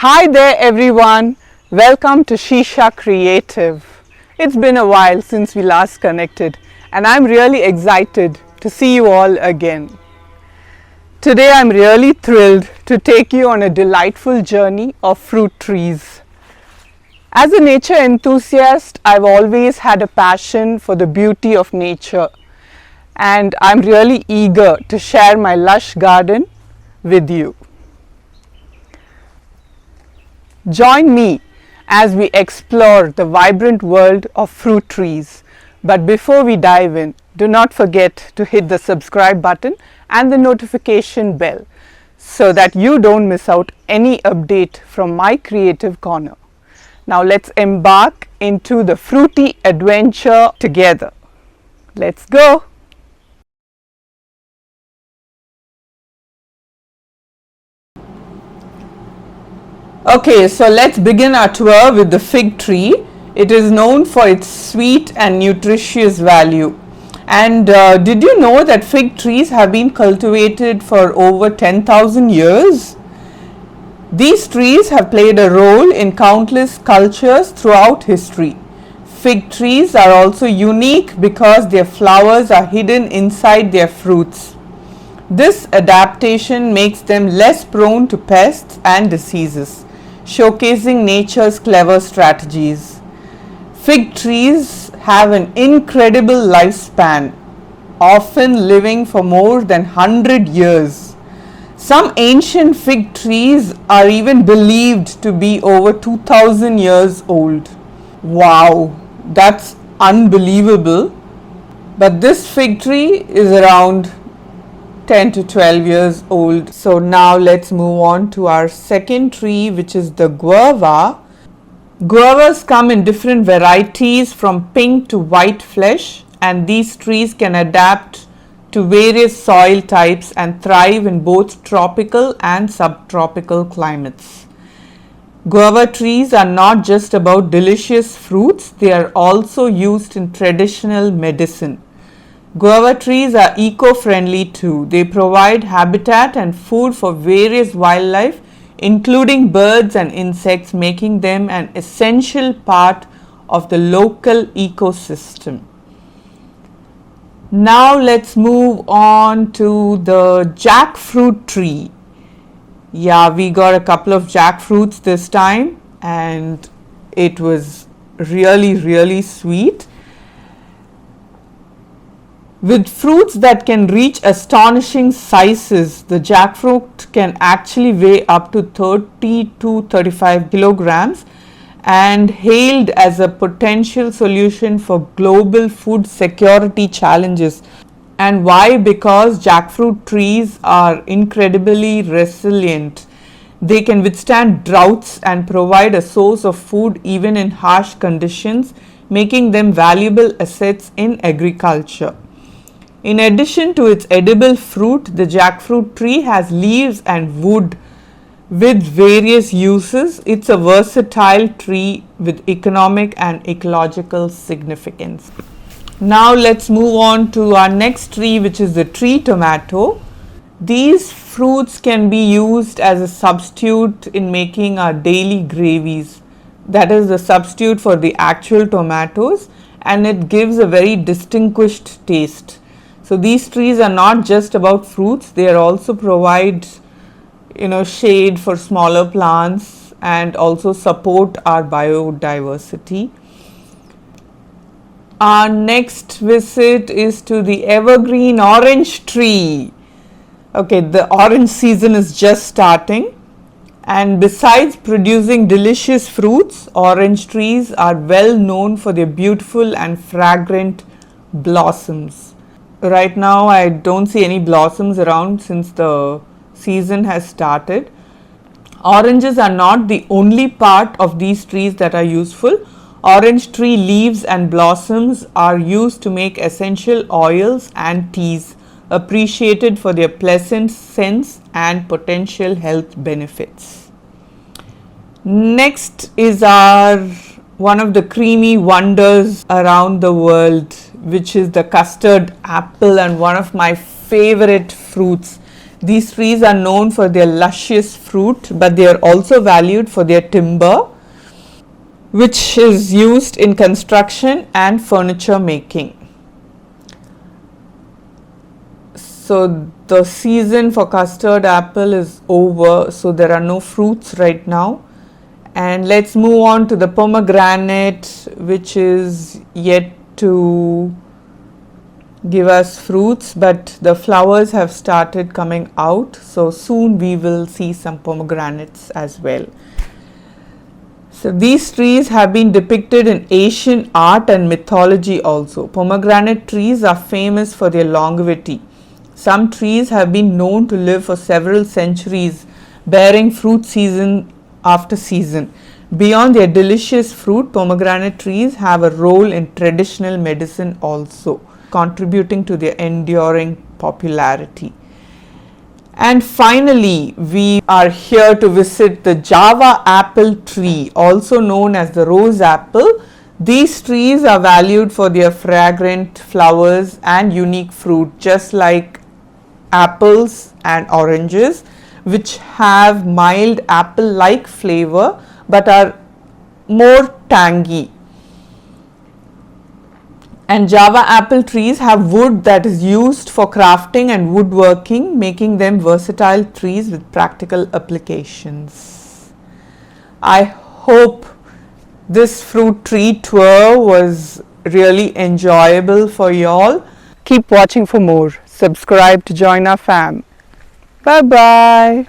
Hi there everyone, welcome to Shisha Creative. It's been a while since we last connected and I'm really excited to see you all again. Today I'm really thrilled to take you on a delightful journey of fruit trees. As a nature enthusiast, I've always had a passion for the beauty of nature and I'm really eager to share my lush garden with you. Join me as we explore the vibrant world of fruit trees. But before we dive in, do not forget to hit the subscribe button and the notification bell so that you don't miss out any update from my creative corner. Now let's embark into the fruity adventure together. Let's go! Okay, so let's begin our tour with the fig tree. It is known for its sweet and nutritious value. And did you know that fig trees have been cultivated for over 10,000 years? These trees have played a role in countless cultures throughout history. Fig trees are also unique because their flowers are hidden inside their fruits. This adaptation makes them less prone to pests and diseases, showcasing nature's clever strategies. Fig trees have an incredible lifespan, often living for more than 100 years. Some ancient fig trees are even believed to be over 2000 years old. Wow, that's unbelievable. But this fig tree is around 10 to 12 years old. So now let's move on to our second tree, which is the guava. Guavas come in different varieties from pink to white flesh, and these trees can adapt to various soil types and thrive in both tropical and subtropical climates. Guava trees are not just about delicious fruits, they are also used in traditional medicine. Guava trees are eco-friendly too. They provide habitat and food for various wildlife, including birds and insects, making them an essential part of the local ecosystem. Now let's move on to the jackfruit tree. Yeah, we got a couple of jackfruits this time and it was really sweet. With fruits that can reach astonishing sizes, the jackfruit can actually weigh up to 30 to 35 kilograms and hailed as a potential solution for global food security challenges. And why? Because jackfruit trees are incredibly resilient. They can withstand droughts and provide a source of food even in harsh conditions, making them valuable assets in agriculture. In addition to its edible fruit, the jackfruit tree has leaves and wood with various uses. It's a versatile tree with economic and ecological significance. Now let's move on to our next tree, which is the tree tomato. These fruits can be used as a substitute in making our daily gravies. That is the substitute for the actual tomatoes, and it gives a very distinguished taste. So these trees are not just about fruits, they are also provide shade for smaller plants and also support our biodiversity. Our next visit is to the evergreen orange tree. Okay, the orange season is just starting, and besides producing delicious fruits, orange trees are well known for their beautiful and fragrant blossoms. Right now I don't see any blossoms around since the season has started. Oranges are not the only part of these trees that are useful. Orange tree leaves and blossoms are used to make essential oils and teas, appreciated for their pleasant scents and potential health benefits. Next is one of the creamy wonders around the world, which is the custard apple, and one of my favorite fruits. These trees are known for their luscious fruit, but they are also valued for their timber, which is used in construction and furniture making. So the season for custard apple is over, so there are no fruits right now. And let's move on to the pomegranate, which is yet to give us fruits, but the flowers have started coming out, so soon we will see some pomegranates as well. So these trees have been depicted in Asian art and mythology also. Pomegranate trees are famous for their longevity. Some trees have been known to live for several centuries, bearing fruit season after season. Beyond their delicious fruit, pomegranate trees have a role in traditional medicine also, contributing to their enduring popularity. And finally, we are here to visit the Java apple tree, also known as the rose apple. These trees are valued for their fragrant flowers and unique fruit, just like apples and oranges, which have mild apple-like flavor but are more tangy. And Java apple trees have wood that is used for crafting and woodworking, making them versatile trees with practical applications. I hope this fruit tree tour was really enjoyable for you all. Keep watching for more. Subscribe to join our fam. Bye bye.